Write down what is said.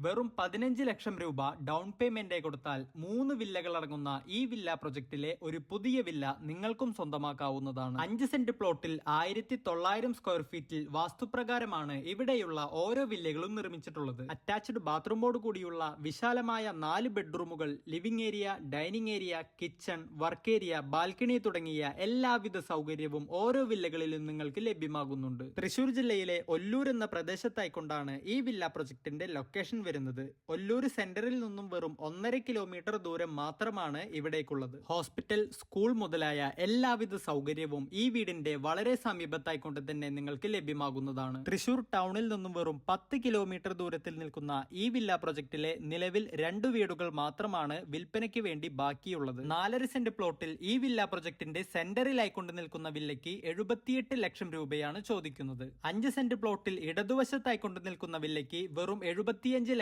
വെറും 15 ലക്ഷം രൂപ down payment കൊടുത്താൽ 3 വില്ലകൾ അടങ്ങുന്ന ഈ വില്ല പ്രൊജക്ടിലെ ഒരു പുതിയ വില്ല നിങ്ങൾക്കും സ്വന്തമാക്കാവുന്നതാണ്. 5 സെന്റ് പ്ലോട്ടിൽ 1900 സ്ക്വയർ ഫീറ്റിൽ വാസ്തുപ്രകാരമാണ് ഇവിടെയുള്ള ഓരോ വില്ലകളും നിർമ്മിച്ചിട്ടുള്ളത്. അറ്റാച്ച്ഡ് ബാത്റൂമോട് കൂടിയുള്ള വിശാലമായ 4 ബെഡ്റൂമുകൾ, living area, dining area, kitchen, work area, balcony തുടങ്ങിയ എല്ലാവിധ സൗകര്യവും ഓരോ വില്ലകളിലും നിങ്ങൾക്ക് ലഭ്യമാകുന്നുണ്ട്. തൃശൂർ ജില്ലയിലെ ഒല്ലൂർ എന്ന പ്രദേശത്തായിക്കൊണ്ടാണ് ഈ വില്ല പ്രൊജക്ടിന്റെ ലൊക്കേഷൻ വരുന്നത്. ഒല്ലൂർ സെന്ററിൽ നിന്നും വെറും 1.5 കിലോമീറ്റർ ദൂരം മാത്രമാണ് ഇവിടേക്കുള്ളത്. ഹോസ്പിറ്റൽ, സ്കൂൾ മുതലായ എല്ലാവിധ സൗകര്യവും ഈ വീടിന്റെ വളരെ സമീപത്തായിക്കൊണ്ട് തന്നെ നിങ്ങൾക്ക് ലഭ്യമാകുന്നതാണ്. തൃശൂർ ടൗണിൽ നിന്നും വെറും 10 കിലോമീറ്റർ ദൂരത്തിൽ നിൽക്കുന്ന ഈ വില്ല പ്രൊജക്ടിലെ നിലവിൽ 2 വീടുകൾ മാത്രമാണ് വിൽപ്പനയ്ക്ക് വേണ്ടി ബാക്കിയുള്ളത്. 4.5 സെന്റ് പ്ലോട്ടിൽ ഈ വില്ല പ്രൊജക്ടിന്റെ സെന്ററിലായിക്കൊണ്ട് നിൽക്കുന്ന വില്ലയ്ക്ക് 78 ലക്ഷം രൂപയാണ് ചോദിക്കുന്നത്. 5 സെന്റ് പ്ലോട്ടിൽ ഇടതുവശത്തായിക്കൊണ്ട് നിൽക്കുന്ന വില്ലയ്ക്ക് വെറും 75